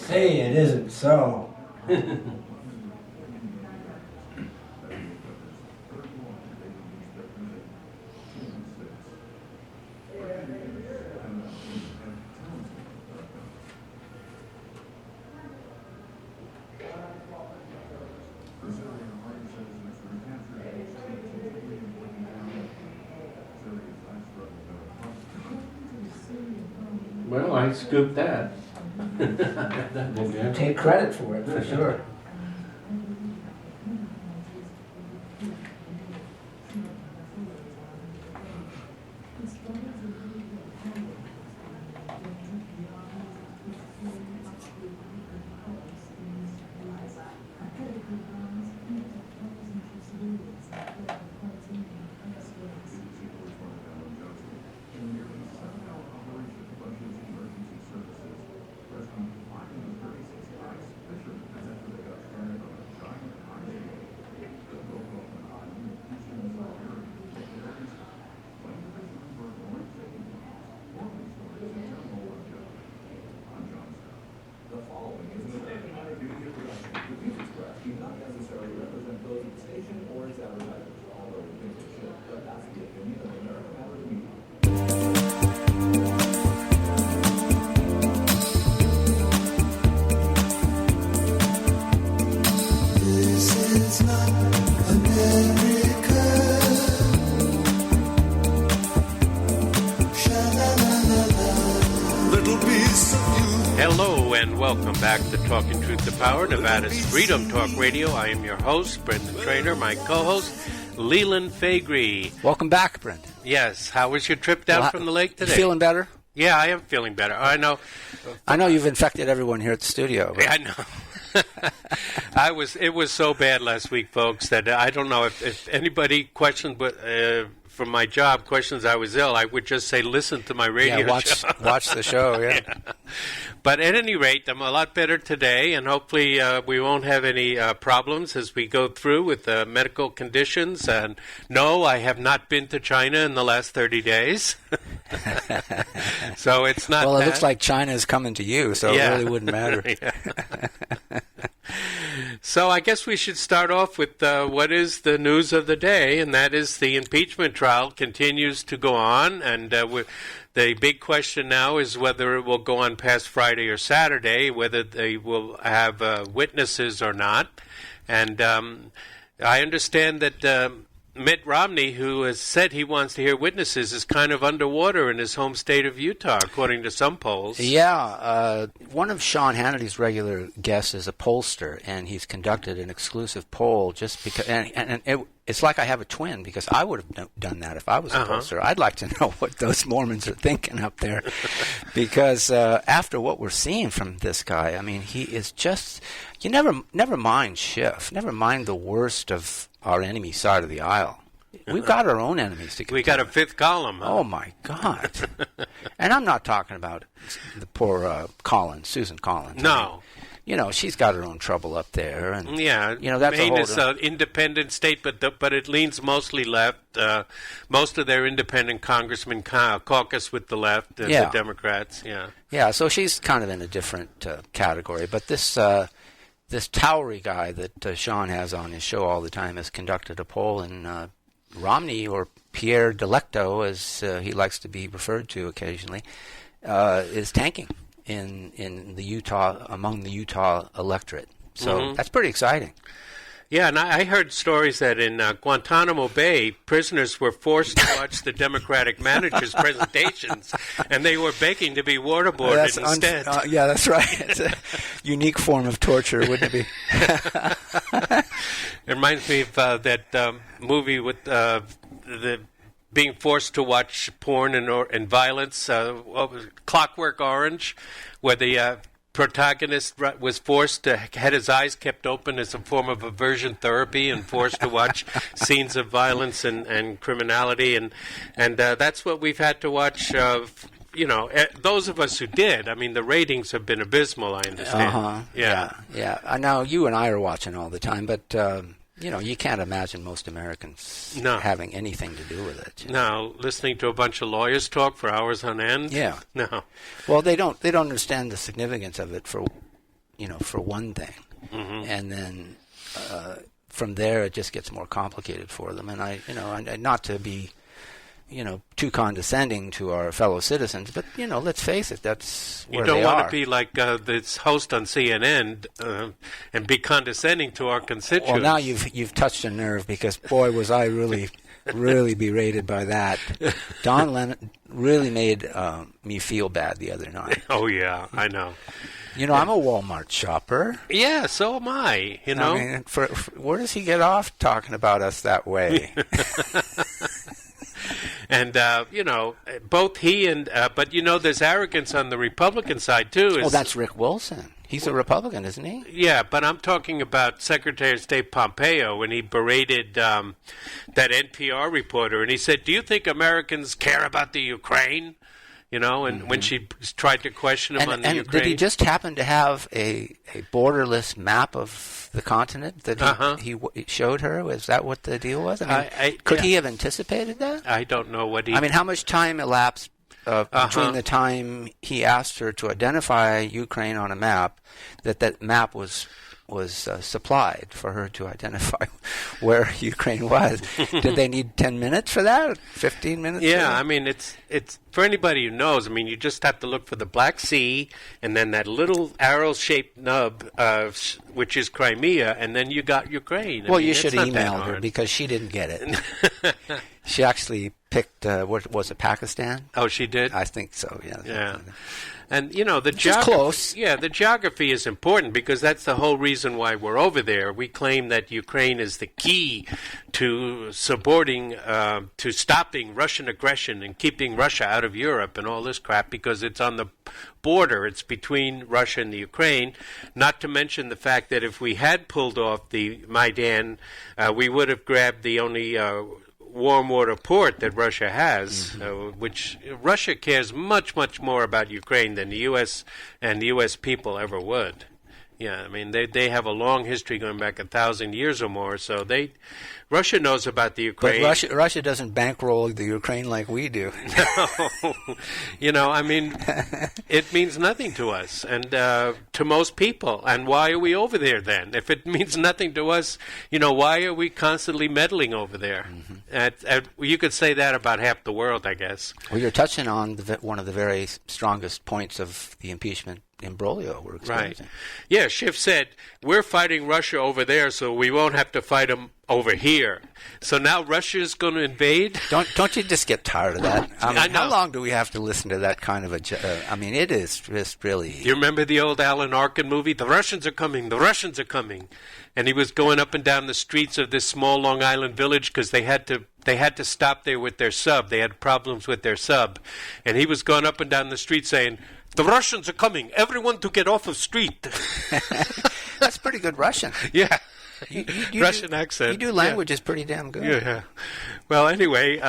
Say it isn't so. Well, I scooped that. Take credit for it, for sure. Hello and welcome back to Talking Truth to Power, Nevada's Freedom Talk Radio. I am your host, Brendan Trainor, my co-host, Leland Faegre. Welcome back, Brendan. Yes, how was your trip down from the lake today? You feeling better? Yeah, I am feeling better. I know you've infected everyone here at the studio. But... I know. It was so bad last week, folks, that I don't know if anybody questioned, but from my job, questions I was ill, I would just say, listen to my radio show. Watch the show, yeah. But at any rate, I'm a lot better today, and hopefully we won't have any problems as we go through with medical conditions. And no, I have not been to China in the last 30 days. So it's not Well, it looks like China is coming to you, so it really wouldn't matter. So I guess we should start off with what is the news of the day, and that is the impeachment trial continues to go on, and the big question now is whether it will go on past Friday or Saturday, whether they will have witnesses or not. And I understand that Mitt Romney, who has said he wants to hear witnesses, is kind of underwater in his home state of Utah, according to some polls. Yeah, one of Sean Hannity's regular guests is a pollster, and he's conducted an exclusive poll just because. And it's like I have a twin, because I would have done that if I was a pollster. I'd like to know what those Mormons are thinking up there, because after what we're seeing from this guy, I mean, he is just. You never mind Schiff, never mind the worst of our enemy side of the aisle. We've got our own enemies to contend. We got a fifth column. Huh? Oh, my God. And I'm not talking about the poor Susan Collins. No. I mean, she's got her own trouble up there. And, yeah. That's Maine is an independent state, but it leans mostly left. Most of their independent congressmen caucus with the left, the Democrats. Yeah. Yeah, so she's kind of in a different category. But this Towery guy that Sean has on his show all the time has conducted a poll, and Romney, or Pierre Delecto, as he likes to be referred to occasionally, is tanking in the among the Utah electorate. So that's pretty exciting. Yeah, and I heard stories that in Guantanamo Bay, prisoners were forced to watch the Democratic managers' presentations, and they were begging to be waterboarded instead. Yeah, that's right. It's a unique form of torture, wouldn't it be? It reminds me of that movie with the being forced to watch porn and violence, Clockwork Orange, where the protagonist was forced to had his eyes kept open as a form of aversion therapy and forced to watch scenes of violence and criminality, and that's what we've had to watch. Those of us who did. I mean, the ratings have been abysmal, I understand. Yeah. I know you and I are watching all the time, but you can't imagine most Americans having anything to do with it. No, listening to a bunch of lawyers talk for hours on end. Yeah. No. Well, they don't understand the significance of it for for one thing. And then from there it just gets more complicated for them. And I not to be too condescending to our fellow citizens, but let's face it, that's where you don't they want are. to be like this host on CNN and be condescending to our constituents. Well, now you've touched a nerve, because boy, was I really berated by that. Don Lennon really made me feel bad the other night. Oh yeah, I know. I'm a Walmart shopper. Yeah, so am I. I mean, for where does he get off talking about us that way? And, both he and, but, there's arrogance on the Republican side, too. Oh, that's Rick Wilson. He's a Republican, isn't he? Yeah, but I'm talking about Secretary of State Pompeo when he berated that NPR reporter. And he said, do you think Americans care about the Ukraine? And when she tried to question him on the Ukraine. Did he just happen to have a borderless map of the continent that he showed her? Was that what the deal was? Could he have anticipated that? I don't know what he... I mean, how much time elapsed between the time he asked her to identify Ukraine on a map, that map was supplied for her to identify where Ukraine was? Did they need 10 minutes for that? 15 minutes? Yeah, I mean, it's for anybody who knows. I mean, you just have to look for the Black Sea and then that little arrow-shaped nub, which is Crimea, and then you got Ukraine. Well, you should have emailed her, because she didn't get it. She actually picked, what was it, Pakistan? Oh, she did? I think so, yeah. Yeah. And, the geography. Close. Yeah, the geography is important, because that's the whole reason why we're over there. We claim that Ukraine is the key to supporting, to stopping Russian aggression and keeping Russia out of Europe and all this crap, because it's on the border. It's between Russia and the Ukraine. Not to mention the fact that if we had pulled off the Maidan, we would have grabbed the only warm water port that Russia has, which Russia cares much, much more about Ukraine than the U.S. and the U.S. people ever would. Yeah, I mean, they have a long history going back 1,000 years or more, so Russia knows about the Ukraine. But Russia doesn't bankroll the Ukraine like we do. No. I mean, it means nothing to us and to most people. And why are we over there then? If it means nothing to us, why are we constantly meddling over there? You could say that about half the world, I guess. Well, you're touching on one of the very strongest points of the impeachment imbroglio we're experiencing. Right. Yeah, Schiff said, we're fighting Russia over there, so we won't have to fight them over here. So now Russia is going to invade? Don't you just get tired of that? I know. How long do we have to listen to that kind of it is just really... Do you remember the old Alan Arkin movie? The Russians are coming, the Russians are coming. And he was going up and down the streets of this small Long Island village because they had to stop there with their sub. They had problems with their sub. And he was going up and down the street saying, the Russians are coming. Everyone to get off of street. That's pretty good Russian. Yeah. You Russian accent. You do languages pretty damn good. Yeah. Well, anyway,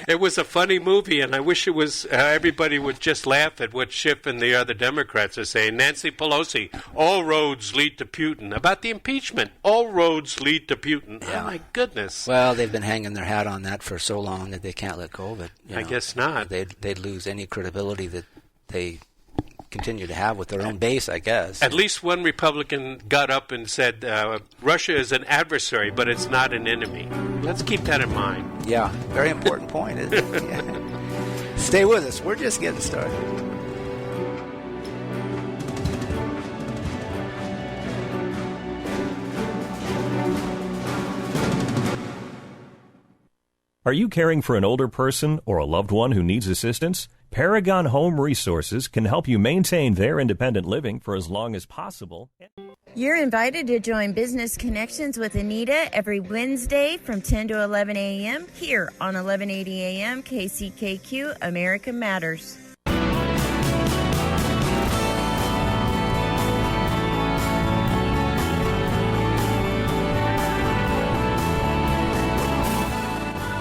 it was a funny movie, and I wish it was everybody would just laugh at what Schiff and the other Democrats are saying. Nancy Pelosi, all roads lead to Putin. About the impeachment, all roads lead to Putin. Yeah. Oh, my goodness. Well, they've been hanging their hat on that for so long that they can't let go of it. I guess not. They'd lose any credibility that they continue to have with their own base, I guess. At least one Republican got up and said, Russia is an adversary, but it's not an enemy. Let's keep that in mind. Yeah, very important point, isn't it? Yeah. Stay with us. We're just getting started. Are you caring for an older person or a loved one who needs assistance? Paragon Home Resources can help you maintain their independent living for as long as possible. You're invited to join Business Connections with Anita every Wednesday from 10 to 11 a.m. here on 1180 a.m. KCKQ America Matters.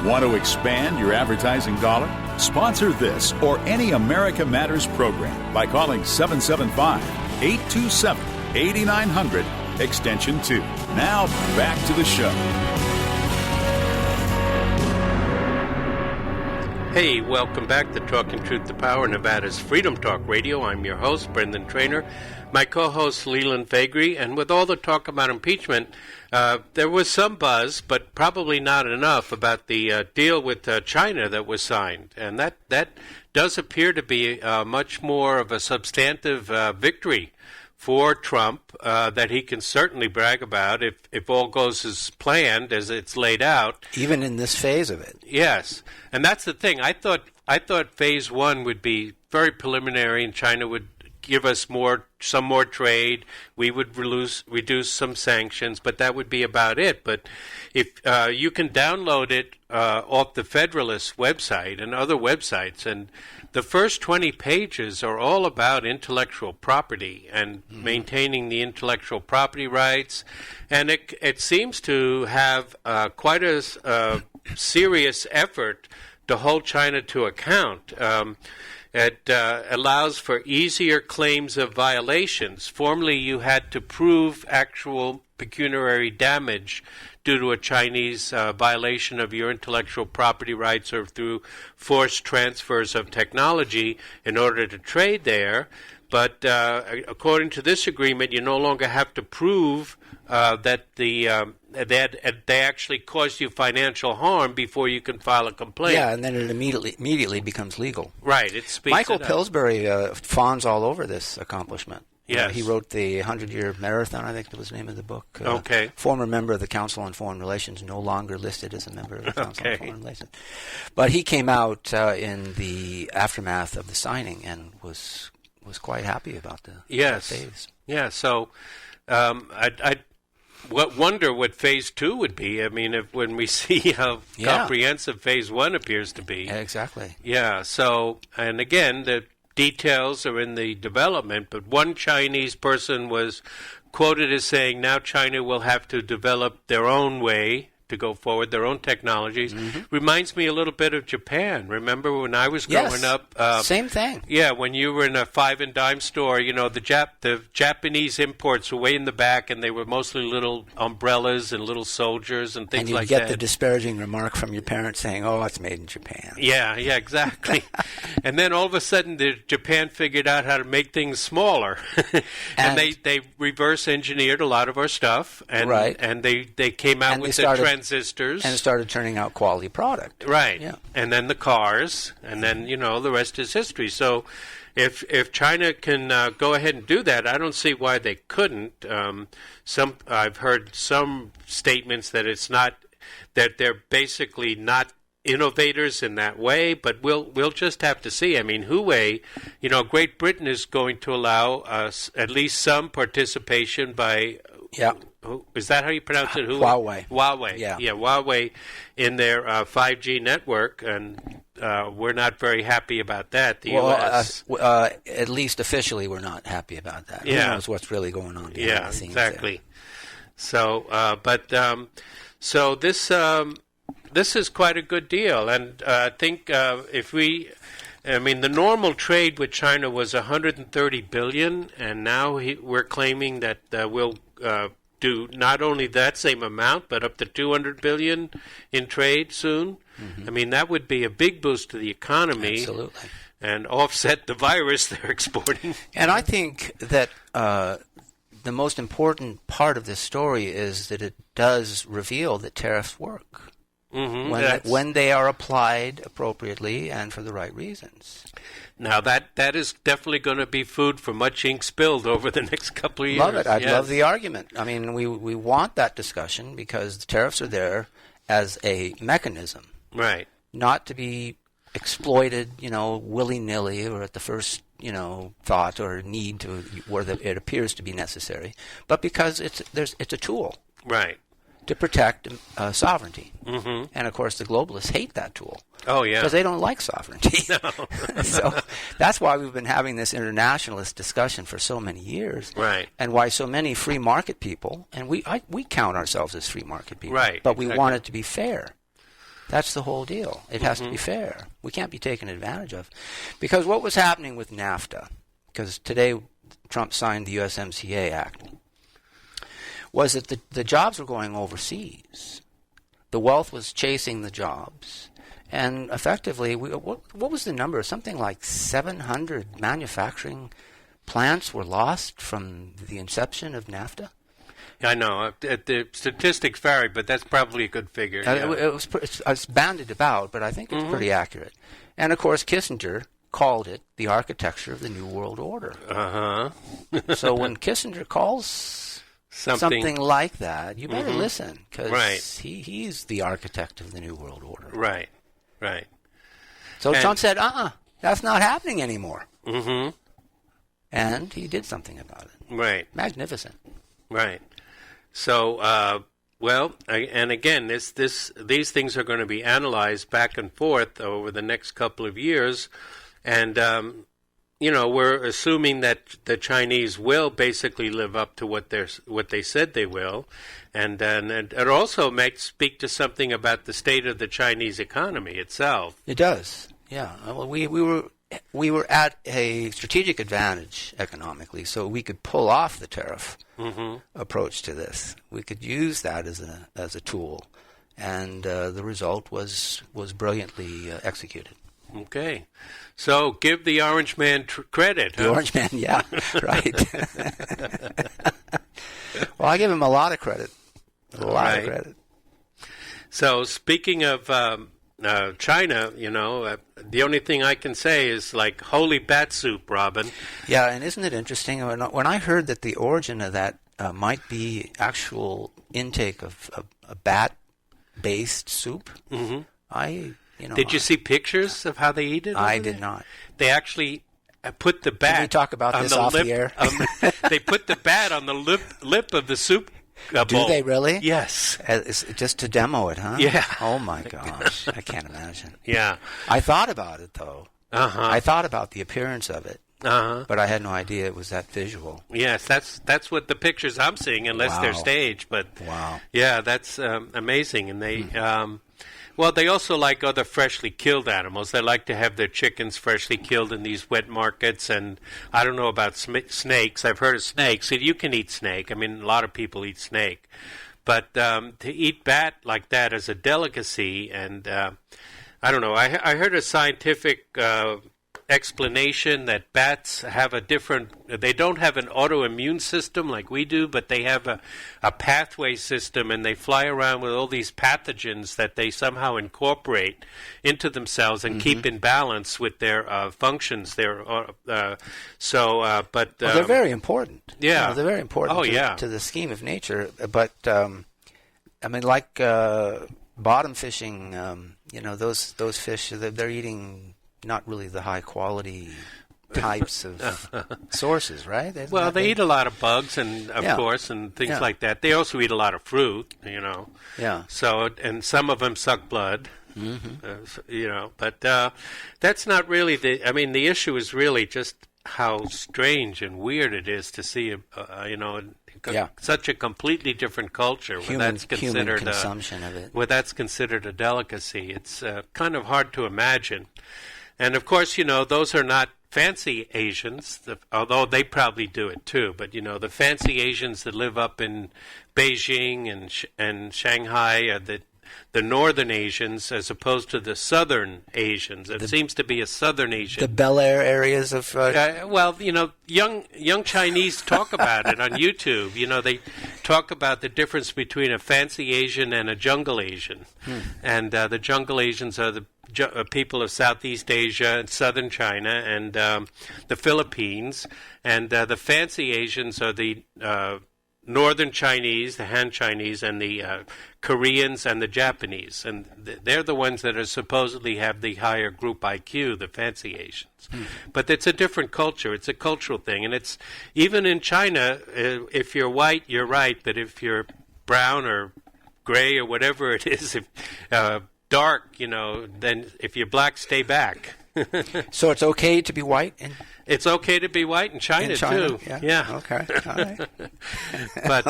Want to expand your advertising dollar? Sponsor this or any America Matters program by calling 775-827-8900, extension 2. Now, back to the show. Hey, welcome back to Talking Truth to Power, Nevada's Freedom Talk Radio. I'm your host, Brendan Trainor. My co-host, Leland Faegre. And with all the talk about impeachment, there was some buzz, but probably not enough about the deal with China that was signed. And that does appear to be much more of a substantive victory for Trump that he can certainly brag about if all goes as planned, as it's laid out. Even in this phase of it. Yes, and that's the thing. I thought phase one would be very preliminary, and China would give us some more trade. We would reduce some sanctions, but that would be about it. But if you can download it off the Federalist website and other websites, and the first 20 pages are all about intellectual property and maintaining the intellectual property rights, and it seems to have quite a serious effort to hold China to account. It allows for easier claims of violations. Formerly, you had to prove actual pecuniary damage due to a Chinese violation of your intellectual property rights or through forced transfers of technology in order to trade there. But according to this agreement, you no longer have to prove that they actually caused you financial harm before you can file a complaint. Yeah, and then it immediately becomes legal. Right. It speeds Michael it up. Pillsbury fawns all over this accomplishment. Yes. He wrote the 100-Year Marathon, I think that was the name of the book. Okay. Former member of the Council on Foreign Relations, no longer listed as a member of the Council on Okay. Foreign Relations. But he came out in the aftermath of the signing and was quite happy about the phase. Yeah, so I wonder what phase two would be. I mean, when we see how comprehensive phase one appears to be. Yeah, exactly. Yeah, so, and again, the details are in the development, but one Chinese person was quoted as saying, now China will have to develop their own way to go forward, their own technologies. Reminds me a little bit of Japan. Remember when I was growing up? Same thing. Yeah, when you were in a five and dime store, you know, the Japanese imports were way in the back, and they were mostly little umbrellas and little soldiers and things like that. And you get the disparaging remark from your parents saying, oh, it's made in Japan. Yeah, exactly. And then all of a sudden, Japan figured out how to make things smaller. and they reverse engineered a lot of our stuff. And, and they came out with the transistors. And it started turning out quality product. Right. Yeah. And then the cars. And then, you know, the rest is history. So if China can go ahead and do that, I don't see why they couldn't. I've heard some statements that it's not, that they're basically not innovators in that way, but we'll just have to see. I mean, Huawei, you know, Great Britain is going to allow us at least some participation by. Yeah. Is that how you pronounce it? Huawei. Huawei. Yeah. Huawei in their 5G network, and we're not very happy about that. The U.S. At least officially, we're not happy about that. Yeah. Who knows what's really going on behind the scenes exactly. there. So, so this is quite a good deal, and I think the normal trade with China was $130 billion, and now we're claiming that we'll do not only that same amount, but up to $200 billion in trade soon. I mean, that would be a big boost to the economy. Absolutely. And offset the virus they're exporting. And I think that the most important part of this story is that it does reveal that tariffs work. When they are applied appropriately and for the right reasons. Now, that is definitely going to be food for much ink spilled over the next couple of years. Love it. I'd love the argument. I mean, we want that discussion because the tariffs are there as a mechanism. Right. Not to be exploited, willy-nilly or at the first, thought or need to where it appears to be necessary, but because it's a tool. Right. To protect sovereignty. And, of course, the globalists hate that tool. Oh, yeah. Because they don't like sovereignty. No. So that's why we've been having this internationalist discussion for so many years. Right. And why so many free market people, and we count ourselves as free market people. Right. But we want it to be fair. That's the whole deal. It has to be fair. We can't be taken advantage of. Because what was happening with NAFTA, because today Trump signed the USMCA Act, was that the jobs were going overseas. The wealth was chasing the jobs, And effectively, what was the number? Something like 700 manufacturing plants were lost from the inception of NAFTA. I know. The statistics vary, but that's probably a good figure. It's bandied about, but I think it's pretty accurate. And, of course, Kissinger called it the architecture of the New World Order. Uh-huh. So when Kissinger calls something like that, you better listen, because he's the architect of the New World Order. Right. So Trump said, that's not happening anymore. Mm-hmm. And he did something about it. Right. Magnificent. Right. So, and again, these things are going to be analyzed back and forth over the next couple of years, and we're assuming that the Chinese will basically live up to what they said they will, and then it also might speak to something about the state of the Chinese economy itself. It does. Yeah. Well, we were at a strategic advantage economically, so we could pull off the tariff approach to this. We could use that as a tool, and the result was brilliantly executed. Okay, so give the Orange Man credit. The Orange Man, yeah, right. Well, I give him a lot of credit. A lot of credit. So speaking of China, the only thing I can say is like holy bat soup, Robin. Yeah, and isn't it interesting? When I heard that the origin of that might be actual intake of a bat-based soup, Did you see pictures of how they eat it? I did not. They actually put the bat. Can we talk about on this the off lip, the air? They put the bat on the lip of the soup bowl. Do they really? Yes. Just to demo it, huh? Yeah. Oh my gosh, I can't imagine. Yeah. I thought about it though. I thought about the appearance of it. But I had no idea it was that visual. Yes, that's what the pictures I'm seeing, unless they're staged. But yeah, that's amazing. And they, they also like other freshly killed animals. They like to have their chickens freshly killed in these wet markets. And I don't know about snakes. I've heard of snakes. You can eat snake. I mean, a lot of people eat snake. But to eat bat like that is a delicacy. And I don't know. I heard a scientific explanation that bats have they don't have an autoimmune system like we do, but they have a pathway system, and they fly around with all these pathogens that they somehow incorporate into themselves and keep in balance with their functions. But they're very important. Yeah, they're very important to the scheme of nature. But I mean, like bottom fishing, those fish, they're eating not really the high quality types of sources, right? They eat a lot of bugs and of course and things like that. They also eat a lot of fruit, Yeah. So, and some of them suck blood, but that's not really the issue is really just how strange and weird it is to see such a completely different culture where that's considered human consumption of it. Where that's considered a delicacy. It's kind of hard to imagine. And, of course, those are not fancy Asians, although they probably do it too. But, the fancy Asians that live up in Beijing and Shanghai are the northern Asians as opposed to the southern Asians. It seems to be a southern Asian. The Bel Air areas of... young Chinese talk about it on YouTube. They talk about the difference between a fancy Asian and a jungle Asian. And the jungle Asians are the people of Southeast Asia and southern China and the Philippines, and the fancy Asians are the northern Chinese, the Han Chinese, and the Koreans and the Japanese, and they're the ones that are supposedly have the higher group IQ, the fancy Asians. But it's a different culture. It's a cultural thing, and it's even in China. If you're white, you're right, but if you're brown or gray or whatever it is, dark, then if you're black, stay back. So it's okay to be white? It's okay to be white in China, too. Yeah. Okay. All right. But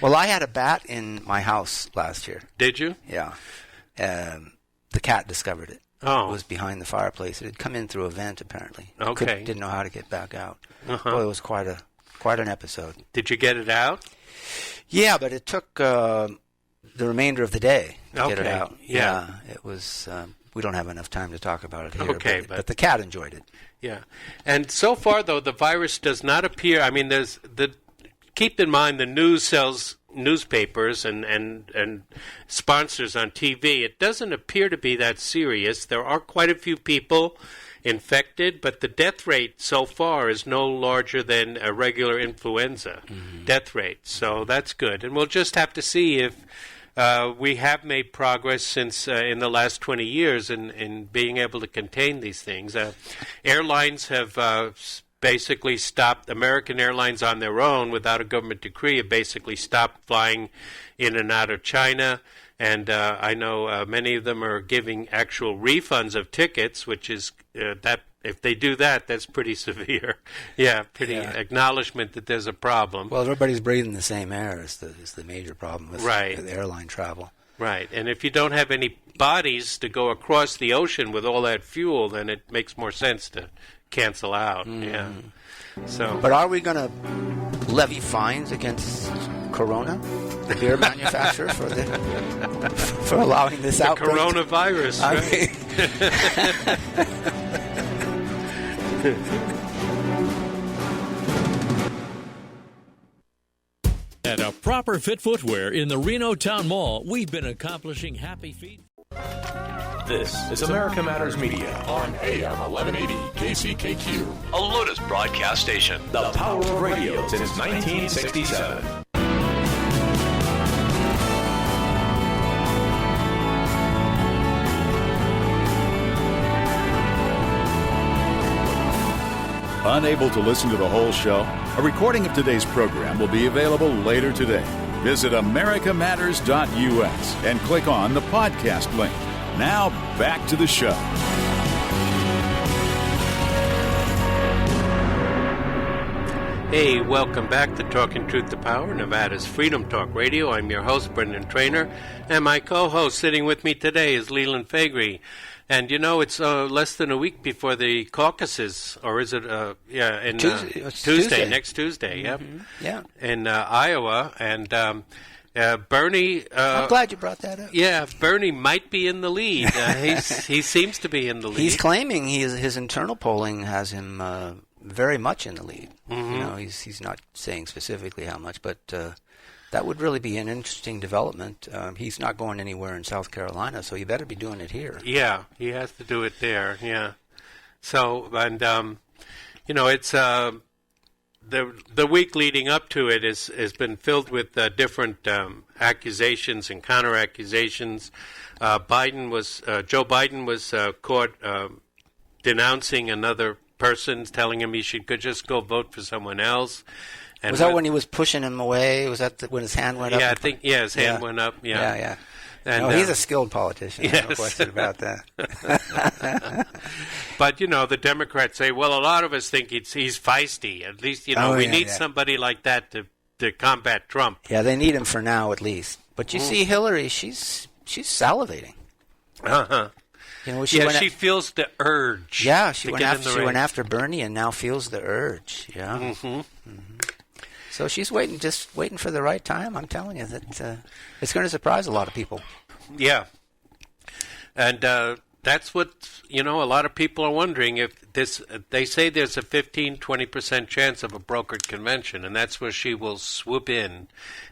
well, I had a bat in my house last year. Did you? Yeah. The cat discovered it. Oh. It was behind the fireplace. It had come in through a vent, apparently. Okay. Didn't know how to get back out. Boy, it was quite an episode. Did you get it out? Yeah, but it took the remainder of the day to get it Okay, out. yeah. It was. We don't have enough time to talk about it here. Okay, but the cat enjoyed it. Yeah, and so far though the virus does not appear. I mean, keep in mind the news sells newspapers and sponsors on TV. It doesn't appear to be that serious. There are quite a few people infected, but the death rate so far is no larger than a regular influenza death rate. So that's good, and we'll just have to see if we have made progress since in the last 20 years in being able to contain these things. Airlines have basically stopped. American Airlines on their own, without a government decree, have basically stopped flying in and out of China. And I know many of them are giving actual refunds of tickets, which is that if they do that, that's pretty severe. Acknowledgement that there's a problem. Well, everybody's breathing the same air is the major problem with the airline travel. Right, and if you don't have any bodies to go across the ocean with all that fuel, then it makes more sense to cancel out. Yeah. So, but are we going to levy fines against Corona, the beer manufacturer, for allowing this outbreak? Coronavirus, At a proper fit footwear in the Reno Town Mall, we've been accomplishing happy feet. This is America Matters Media on AM 1180 KCKQ, a Lotus broadcast station. The power of radio since 1967. Unable to listen to the whole show? A recording of today's program will be available later today. Visit americamatters.us and click on the podcast link. Now, back to the show. Hey, welcome back to Talking Truth to Power, Nevada's Freedom Talk Radio. I'm your host, Brendan Trainor, and my co-host sitting with me today is Leland Faegre. And you know, it's less than a week before the caucuses, or is it? Tuesday, next Tuesday. Yeah, in Iowa, and Bernie. I'm glad you brought that up. Yeah, Bernie might be in the lead. He seems to be in the lead. He's claiming his internal polling has him very much in the lead. You know, he's not saying specifically how much, but that would really be an interesting development. He's not going anywhere in South Carolina, so you better be doing it here. Yeah, he has to do it there. Yeah. So, and you know, it's the week leading up to it has been filled with different accusations and counter accusations. Joe Biden was caught denouncing another person, telling him he could just go vote for someone else. And was that when he was pushing him away? Was that when his hand went up? Yeah, I think, his hand went up. Yeah. And, no, he's a skilled politician. Yes. No question about that. But, you know, the Democrats say, well, a lot of us think he's feisty. At least, you know, we need somebody like that to combat Trump. Yeah, they need him for now at least. But you see Hillary, she's salivating. Uh-huh. You know, she feels the urge. Yeah, she went after Bernie and now feels the urge. Yeah. Mm-hmm. So she's just waiting for the right time. I'm telling you that it's going to surprise a lot of people. Yeah, and that's what, you know, a lot of people are wondering if this. They say there's a 15-20% chance of a brokered convention, and that's where she will swoop in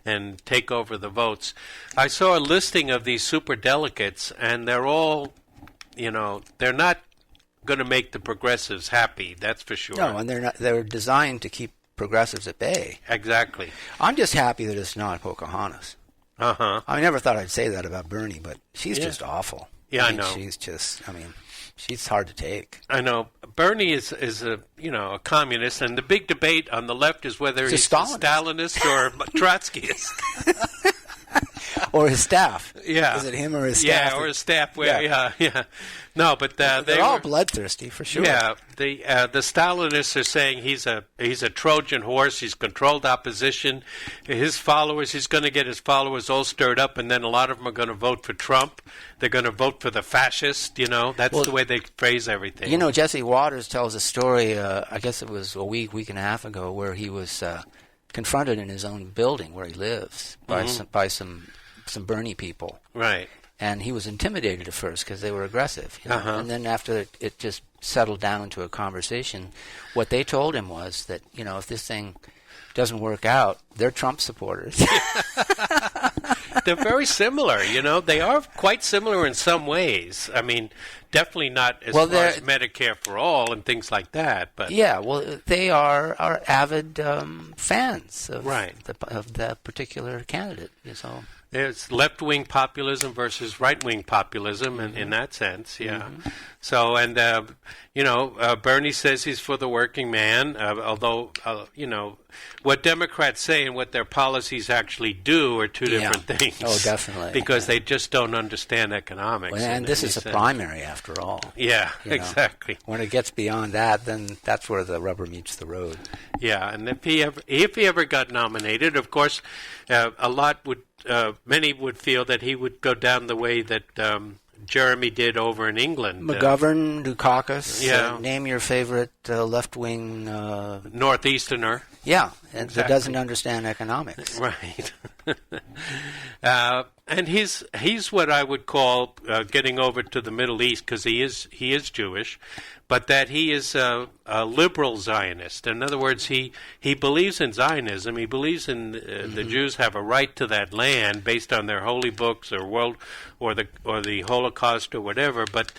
and take over the votes. I saw a listing of these super delegates, and they're all, you know, they're not going to make the progressives happy. That's for sure. No, and they're not. They're designed to keep progressives at bay. Exactly. I'm just happy that it's not Pocahontas. I never thought I'd say that about Bernie, but she's just awful. Yeah, I know. She's hard to take. I know. Bernie is a a communist, and the big debate on the left is whether he's a Stalinist or Trotskyist. Or his staff. Yeah. Is it him or his staff? Yeah, or his staff. Yeah. No, but they're all bloodthirsty for sure. Yeah, the Stalinists are saying he's a Trojan horse. He's controlled opposition. His followers, he's going to get his followers all stirred up, and then a lot of them are going to vote for Trump. They're going to vote for the fascist. You know, that's the way they phrase everything. You know, Jesse Waters tells a story. I guess it was a week and a half ago, where he was confronted in his own building where he lives by some some Bernie people. Right. And he was intimidated at first because they were aggressive. You know? Uh-huh. And then after it just settled down into a conversation, what they told him was that, if this thing doesn't work out, they're Trump supporters. They're very similar, They are quite similar in some ways. I mean, definitely not as far as Medicare for all and things like that. But yeah, well, they are avid fans of, of the particular candidate. So there's left-wing populism versus right-wing populism in that sense, yeah. Mm-hmm. So, and, Bernie says he's for the working man, although, what Democrats say and what their policies actually do are two different things. Oh, definitely. Because they just don't understand economics. Well, and this is a primary, after all. Yeah, exactly. When it gets beyond that, then that's where the rubber meets the road. Yeah, and if he ever got nominated, of course, many would feel that he would go down the way that Jeremy did over in England. McGovern, Dukakis, name your favorite left-wing... Northeasterner. Yeah, and that doesn't understand economics. Right. And he's what I would call getting over to the Middle East, because he is Jewish, but that he is a liberal Zionist. In other words, he believes in Zionism. He believes in the Jews have a right to that land based on their holy books or the Holocaust or whatever. But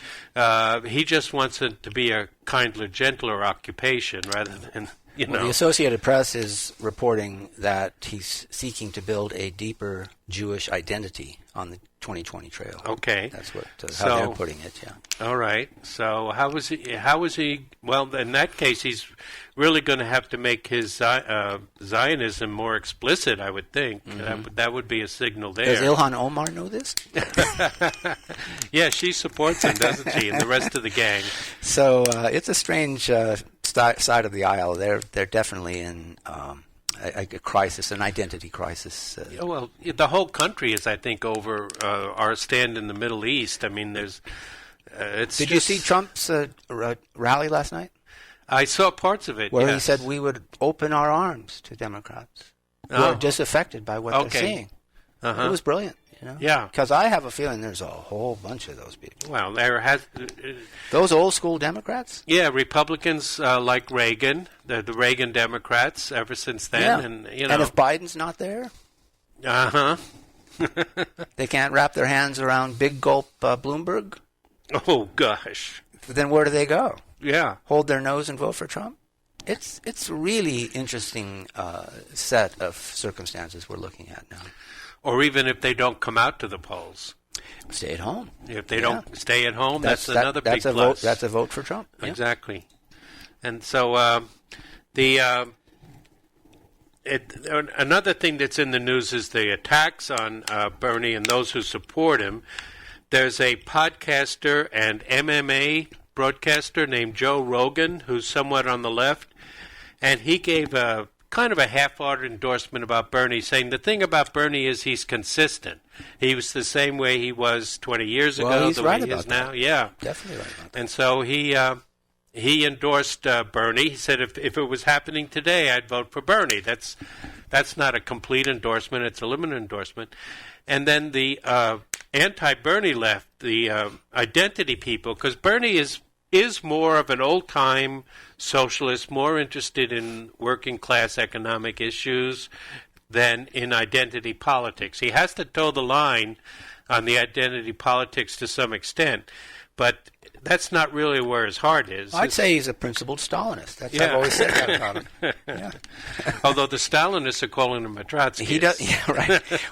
he just wants it to be a kinder, gentler occupation rather than. Well, the Associated Press is reporting that he's seeking to build a deeper Jewish identity on the 2020 trail. Okay, that's how they're putting it. Yeah. All right. So how is he? Well, in that case, he's really going to have to make his Zionism more explicit, I would think. Mm-hmm. That would be a signal there. Does Ilhan Omar know this? Yeah, she supports him, doesn't she, and the rest of the gang. So it's a strange side of the aisle. They're definitely in a crisis, an identity crisis. Well, the whole country is, I think, over our stand in the Middle East. I mean, there's. Did you see Trump's rally last night? I saw parts of it. Where he said we would open our arms to Democrats who are disaffected by what they're seeing. Uh-huh. It was brilliant. Yeah. Because I have a feeling there's a whole bunch of those people. Well, there has... those old school Democrats? Yeah, Republicans like Reagan, the Reagan Democrats ever since then. Yeah. And if Biden's not there? Uh-huh. They can't wrap their hands around big gulp Bloomberg? Oh, gosh. Then where do they go? Yeah. Hold their nose and vote for Trump? It's a really interesting set of circumstances we're looking at now. Or even if they don't come out to the polls. Stay at home. If they don't stay at home, that's another big plus. That's a vote for Trump. Yeah. Exactly. And so another thing that's in the news is the attacks on Bernie and those who support him. There's a podcaster and MMA broadcaster named Joe Rogan, who's somewhat on the left, and he gave a kind of a half-hearted endorsement about Bernie, saying the thing about Bernie is he's consistent. He was the same way he was 20 years ago, he's the right way he about is now. that. Yeah, definitely right about that. And so he endorsed Bernie. He said if it was happening today, I'd vote for Bernie. That's not a complete endorsement; it's a limited endorsement. And then the anti-Bernie left, the identity people, because Bernie is more of an old-time socialist, more interested in working-class economic issues than in identity politics. He has to toe the line on the identity politics to some extent, but that's not really where his heart is. I'd say he's a principled Stalinist. I've always said that about him. Yeah. Although the Stalinists are calling him a Trotskyist. He does, yeah,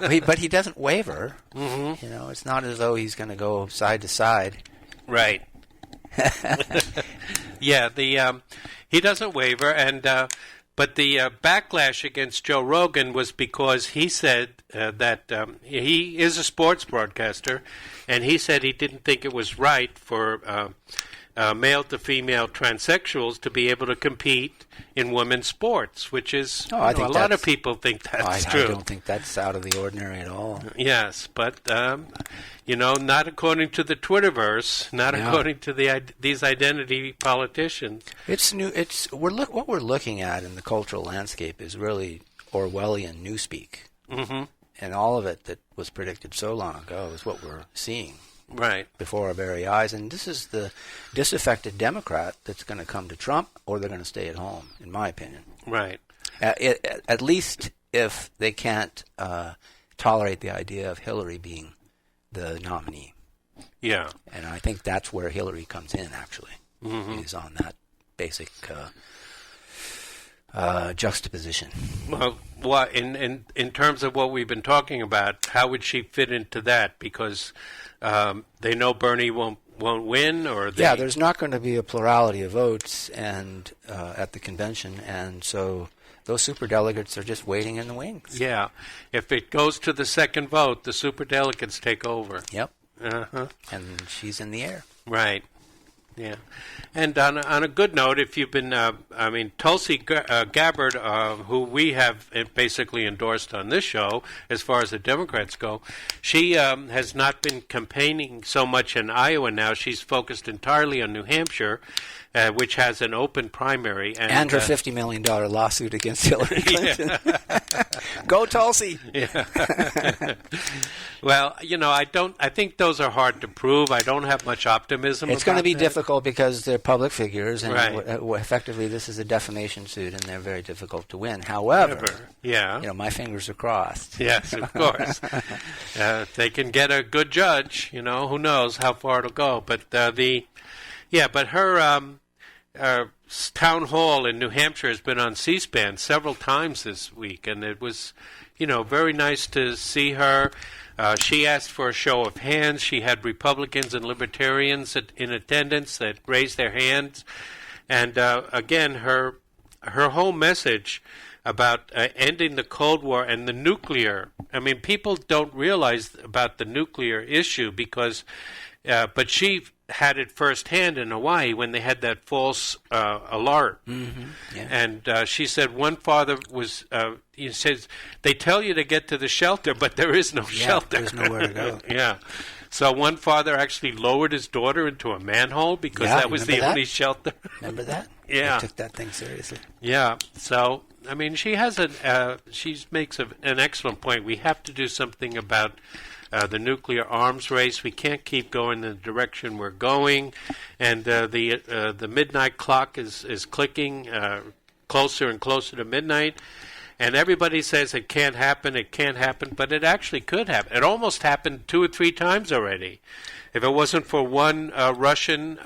right. But he doesn't waver. Mm-hmm. It's not as though he's going to go side to side. Right. Yeah, he doesn't waver, and but the backlash against Joe Rogan was because he said that he is a sports broadcaster, and he said he didn't think it was right for male to female transsexuals to be able to compete in women's sports, which is a lot of people think that's true. I don't think that's out of the ordinary at all. Yes, but not according to the Twitterverse, not according to these identity politicians. It's new. What we're looking at in the cultural landscape is really Orwellian newspeak. Mm-hmm. and all of it that was predicted so long ago is what we're seeing Right. before our very eyes. And this is the disaffected Democrat that's going to come to Trump, or they're going to stay at home, in my opinion. Right. At least if they can't tolerate the idea of Hillary being the nominee. Yeah. And I think that's where Hillary comes in, actually, is on that basic juxtaposition. Well, in terms of what we've been talking about, how would she fit into that? Because they know Bernie won't win, or they... Yeah, there's not going to be a plurality of votes and at the convention, and so those superdelegates are just waiting in the wings. Yeah. If it goes to the second vote, the superdelegates take over. Yep. Uh-huh. And she's in the air. Right. Yeah. And on a good note, if you've been, Tulsi Gabbard, who we have basically endorsed on this show as far as the Democrats go, she has not been campaigning so much in Iowa now. She's focused entirely on New Hampshire, which has an open primary. And her $50 million lawsuit against Hillary Clinton. Go Tulsi! Yeah. Well, I think those are hard to prove. I don't have much optimism. It's going to be difficult because they're public figures, and Right. Effectively this is a defamation suit, and they're very difficult to win. However, yeah. My fingers are crossed. Yes, of course. They can get a good judge. Who knows how far it'll go. But her town hall in New Hampshire has been on C-SPAN several times this week, and it was, very nice to see her. She asked for a show of hands. She had Republicans and Libertarians in attendance that raised their hands. And again, her whole message about ending the Cold War and the nuclear. I mean, people don't realize about the nuclear issue because, but she had it firsthand in Hawaii when they had that false alert. Mm-hmm. Yeah. And she said one father was, he says, they tell you to get to the shelter, but there is no shelter. There's nowhere to go. Yeah. So one father actually lowered his daughter into a manmon because that was the only shelter. Remember that? Yeah. They took that thing seriously. Yeah. So, I mean, she makes an excellent point. We have to do something about the nuclear arms race. We can't keep going in the direction we're going, and the midnight clock is clicking closer and closer to midnight. And everybody says it can't happen, but it actually could happen. It almost happened 2 or 3 times already. If it wasn't for one Russian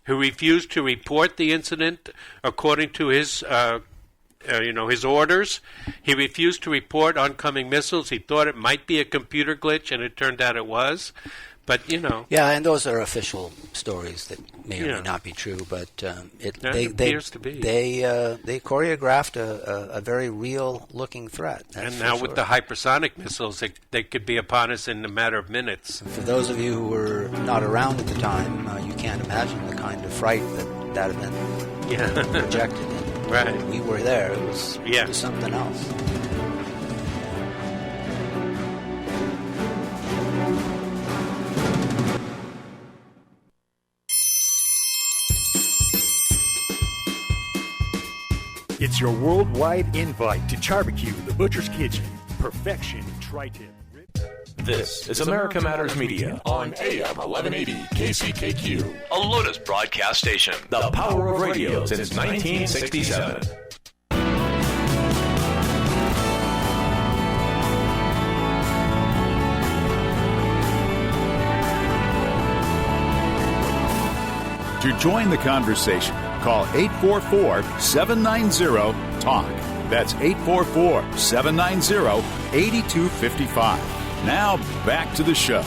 who refused to report the incident according to his his orders. He refused to report oncoming missiles. He thought it might be a computer glitch, and it turned out it was. But, Yeah, and those are official stories that may or may not be true, but it appears to be. They choreographed a very real-looking threat. And now with the hypersonic missiles, they could be upon us in a matter of minutes. For those of you who were not around at the time, you can't imagine the kind of fright that event projected. Right. We were there. It was something else. It's your worldwide invite to Charbecue, the Butcher's Kitchen. Perfection tri-tip. This is America Matters Media on AM 1180 KCKQ, A Lotus broadcast station. the power of radio since 1967. To join the conversation, call 844-790-TALK. That's 844-790-8255. Now, back to the show.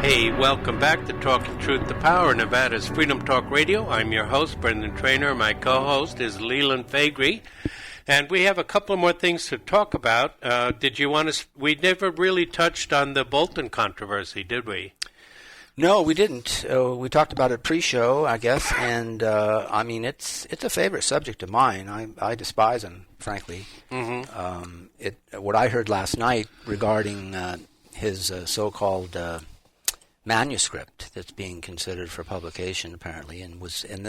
Hey, welcome back to Talking Truth to Power, Nevada's Freedom Talk Radio. I'm your host, Brendan Trainor. My co-host is Leland Faegre. And we have a couple more things to talk about. Did you want to... We never really touched on the Bolton controversy, did we? No, we didn't. We talked about it pre-show, I guess, and I mean it's a favorite subject of mine. I despise him, frankly. Mm-hmm. What I heard last night regarding his so-called manuscript that's being considered for publication, apparently,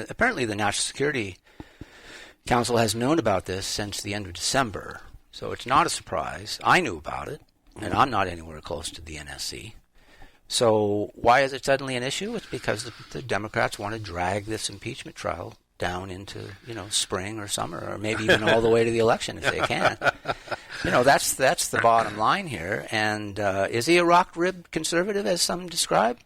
apparently the National Security Council has known about this since the end of December, so it's not a surprise. I knew about it, and I'm not anywhere close to the NSC. So why is it suddenly an issue? It's because the Democrats want to drag this impeachment trial down into, spring or summer, or maybe even all the way to the election if they can. That's the bottom line here. And is he a rock-ribbed conservative, as some describe?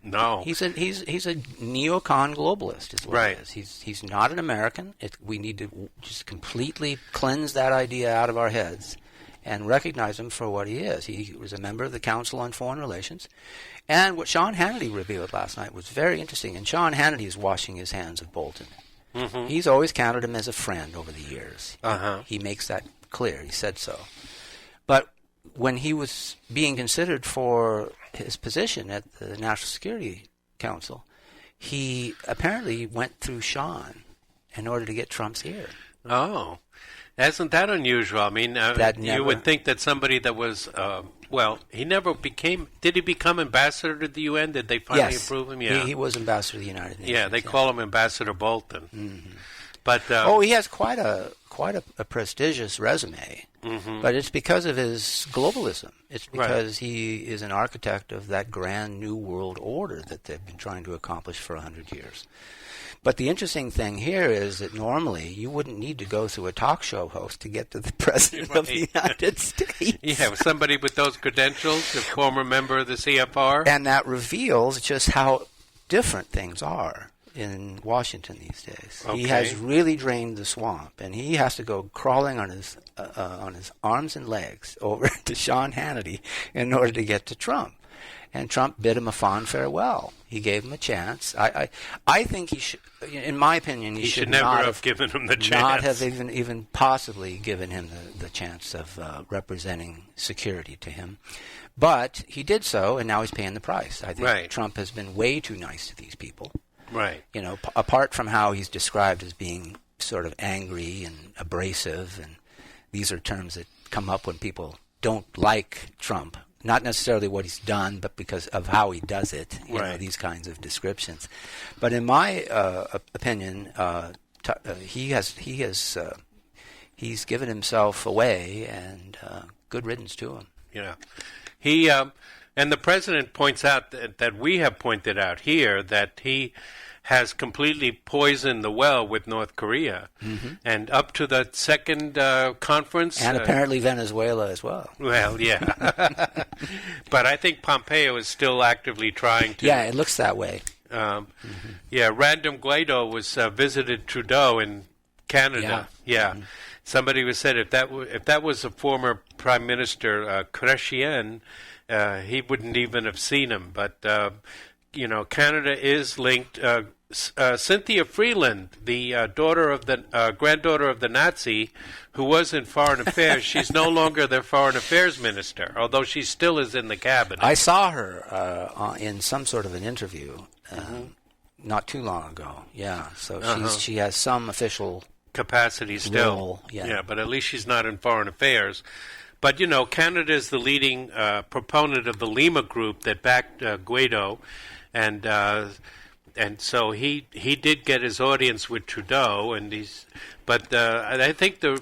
No. He's a neocon globalist, is what he is. He's not an American. We need to just completely cleanse that idea out of our heads and recognize him for what he is. He was a member of the Council on Foreign Relations. And what Sean Hannity revealed last night was very interesting. And Sean Hannity is washing his hands of Bolton. Mm-hmm. He's always counted him as a friend over the years. Uh-huh. He makes that clear. He said so. But when he was being considered for his position at the National Security Council, he apparently went through Sean in order to get Trump's ear. Oh. Isn't that unusual? I mean, you would think that somebody that was, he never became, did he become ambassador to the UN? Did they finally approve him? Yeah, he was ambassador to the United Nations. Yeah, they call him Ambassador Bolton. Mm-hmm. But he has quite a prestigious resume, but it's because of his globalism. It's because he is an architect of that grand new world order that they've been trying to accomplish for 100 years. But the interesting thing here is that normally you wouldn't need to go through a talk show host to get to the President of the United States. Yeah, somebody with those credentials, a former member of the CFR. And that reveals just how different things are in Washington these days. Okay. He has really drained the swamp, and he has to go crawling on his arms and legs over to Sean Hannity in order to get to Trump. And Trump bid him a fond farewell. He gave him a chance. I think he should, in my opinion, he should never not have given him the chance. Not have even possibly given him the chance of representing security to him. But he did so, and now he's paying the price. I think Trump has been way too nice to these people. Right. Apart from how he's described as being sort of angry and abrasive, and these are terms that come up when people don't like Trump. Not necessarily what he's done, but because of how he does it. These kinds of descriptions. But in my opinion, he's given himself away, and good riddance to him. Yeah, he and the president points out that we have pointed out here that he has completely poisoned the well with North Korea. Mm-hmm. And up to the second conference... And apparently Venezuela as well. Well, yeah. But I think Pompeo is still actively trying to... Yeah, it looks that way. Yeah, Random Guaido was visited Trudeau in Canada. Yeah. Mm-hmm. Somebody was said if that was a former Prime Minister, Chrétien, he wouldn't even have seen him. But, Canada is linked... Cynthia Freeland, the granddaughter of the Nazi, who was in Foreign Affairs, she's no longer their Foreign Affairs Minister, although she still is in the cabinet. I saw her in some sort of an interview not too long ago. Yeah, so she has some official capacity still. Role. Yeah, but at least she's not in Foreign Affairs. But, Canada is the leading proponent of the Lima group that backed Guaido, and so he did get his audience with Trudeau, but I think the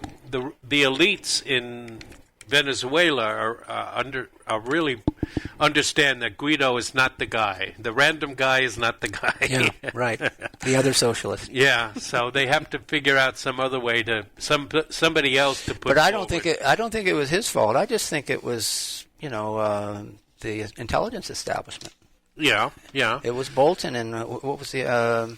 elites in Venezuela are really understand that Guaido is not the guy. The random guy is not the guy. Yeah, right. The other socialist. Yeah, so they have to figure out some other way to somebody else to put. But I don't think it was his fault. I just think it was the intelligence establishment. Yeah. It was Bolton and what was the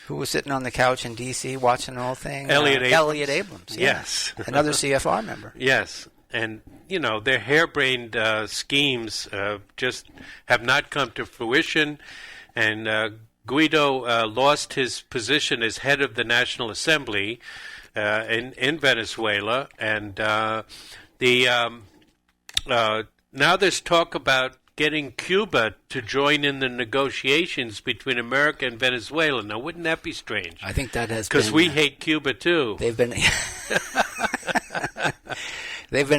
who was sitting on the couch in D.C. watching the whole thing? Elliot Abrams. Yes. Another CFR member. Yes. And, their harebrained schemes just have not come to fruition. And Guaido lost his position as head of the National Assembly in Venezuela. And now there's talk about getting Cuba to join in the negotiations between America and Venezuela. Now, wouldn't that be strange? I think that has because we hate Cuba too. They've been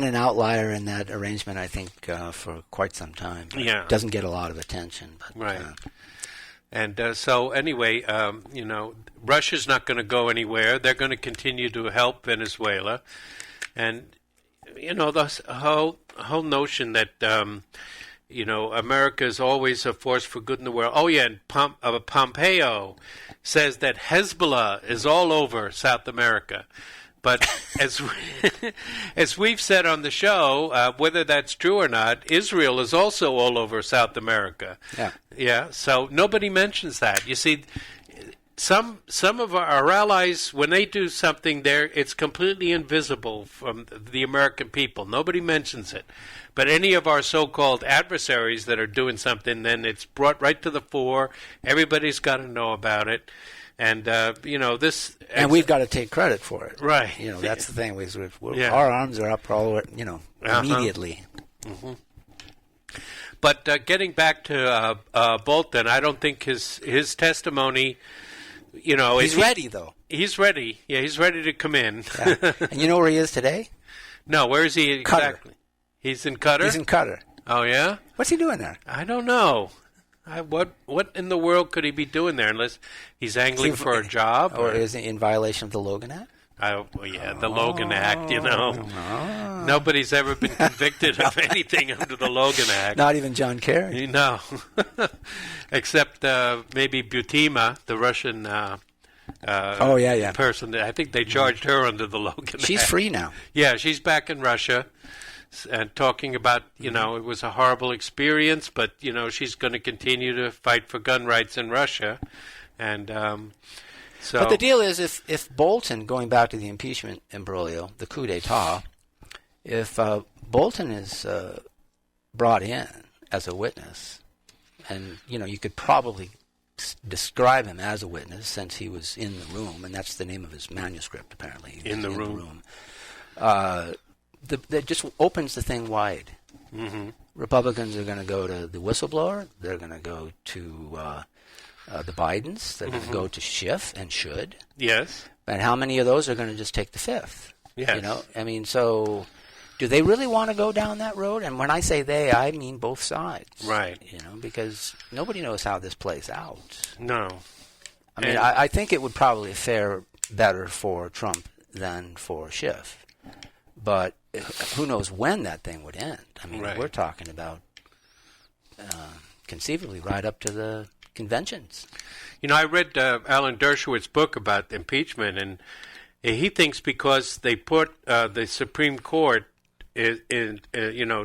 an outlier in that arrangement, I think, for quite some time. Yeah, it doesn't get a lot of attention. But, right. And so anyway, Russia's not going to go anywhere. They're going to continue to help Venezuela. And, the whole notion that, America is always a force for good in the world. Oh, yeah, and Pompeo says that Hezbollah is all over South America. But as we've said on the show, whether that's true or not, Israel is also all over South America. Yeah. Yeah. So nobody mentions that. You see, some of our allies, when they do something there, it's completely invisible from the American people. Nobody mentions it. But any of our so-called adversaries that are doing something, then it's brought right to the fore. Everybody's got to know about it. And, this... And we've got to take credit for it. Right. That's the thing. Our arms are up all, immediately. Mm-hmm. But getting back to Bolton, I don't think his testimony, He's ready, though. He's ready. Yeah, he's ready to come in. Yeah. And you know where he is today? No, where is he exactly? Qatar. He's in Qatar? He's in Qatar. Oh, yeah? What's he doing there? I don't know. What in the world could he be doing there unless he's angling for a job? Or is he in violation of the Logan Act? The Logan Act, Nobody's ever been convicted of anything under the Logan Act. Not even John Kerry? No. Except maybe Butima, the Russian person. I think they charged her under the Logan Act. She's free now. Yeah, she's back in Russia. And talking about, it was a horrible experience, but, she's going to continue to fight for gun rights in Russia. And so... But the deal is, if Bolton, going back to the impeachment imbroglio, the coup d'etat, if Bolton is brought in as a witness, and, you could probably describe him as a witness since he was in the room, and that's the name of his manuscript, apparently. In the room. That just opens the thing wide. Mm-hmm. Republicans are going to go to the whistleblower. They're going to go to the Bidens. They're going to go to Schiff and should. Yes. And how many of those are going to just take the fifth? Yes. So do they really want to go down that road? And when I say they, I mean both sides. Right. Because nobody knows how this plays out. No. I mean, I think it would probably fare better for Trump than for Schiff. But who knows when that thing would end? I mean, We're talking about conceivably right up to the conventions. I read Alan Dershowitz's book about impeachment, and he thinks because they put the Supreme Court in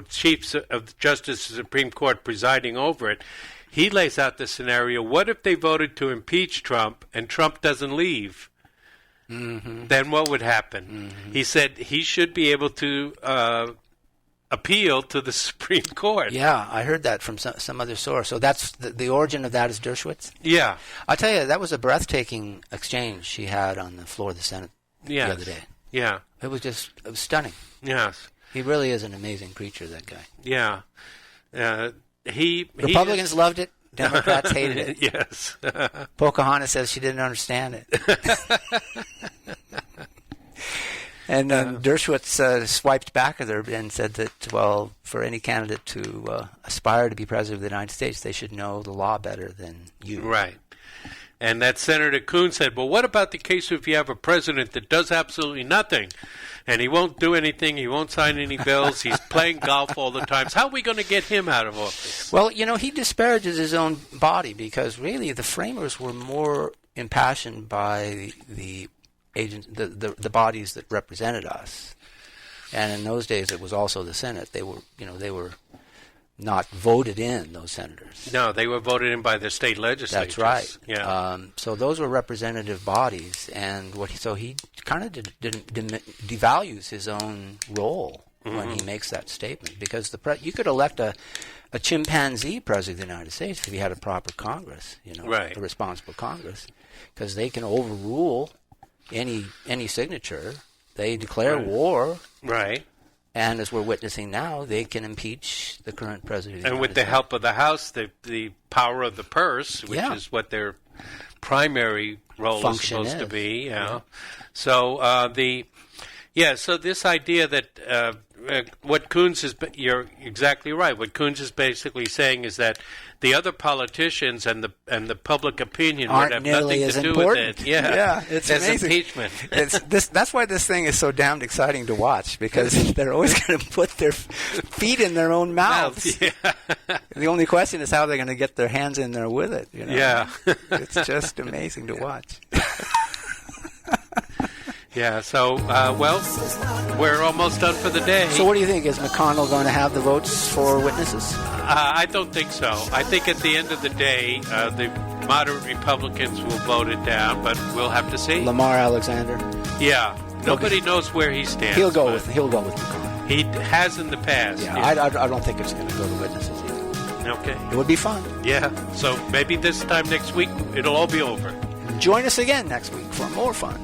chiefs of justice of the Supreme Court presiding over it, he lays out the scenario: what if they voted to impeach Trump and Trump doesn't leave? Mm-hmm. Then what would happen? Mm-hmm. He said he should be able to appeal to the Supreme Court. Yeah, I heard that from some other source. So that's the origin of that is Dershowitz? Yeah. I'll tell you, that was a breathtaking exchange she had on the floor of the Senate the other day. Yeah. It was stunning. Yes. He really is an amazing creature, that guy. Yeah. Republicans loved it. Democrats hated it. Yes. Pocahontas says she didn't understand it. And Dershowitz swiped back at her and said that, well, for any candidate to aspire to be president of the United States, they should know the law better than you. Right. And that Senator Coon said, well, what about the case if you have a president that does absolutely nothing? And he won't do anything. He won't sign any bills. He's playing golf all the time. So how are we going to get him out of office? Well, he disparages his own body because really the framers were more impassioned by the agents, the bodies that represented us. And in those days, it was also the Senate. They were not voted in, those senators. No, they were voted in by the state legislatures. That's right. Yeah. So those were representative bodies, and he kind of devalues his own role when he makes that statement, because you could elect a chimpanzee president of the United States if you had a proper Congress, right. A responsible Congress, because they can overrule any signature. They declare war. Right. And as we're witnessing now, they can impeach the current president of the United States. And with the help of the House, the power of the purse, which is what their primary role function is supposed to be. Yeah. So so this idea that what Coons is, you're exactly right. What Coons is basically saying is that the other politicians and the public opinion would have nothing to do with it. Yeah, it's as amazing. Impeachment. That's why this thing is so damned exciting to watch, because they're always going to put their feet in their own mouths. Yeah. The only question is how they're going to get their hands in there with it. Yeah. It's just amazing to watch. Yeah, so, we're almost done for the day. So what do you think? Is McConnell going to have the votes for witnesses? I don't think so. I think at the end of the day, the moderate Republicans will vote it down, but we'll have to see. Lamar Alexander? Yeah. Nobody knows where he stands. He'll go with McConnell. He has in the past. Yeah. I don't think it's going to go to witnesses either. Okay. It would be fun. Yeah. So maybe this time next week, it'll all be over. Join us again next week for more fun.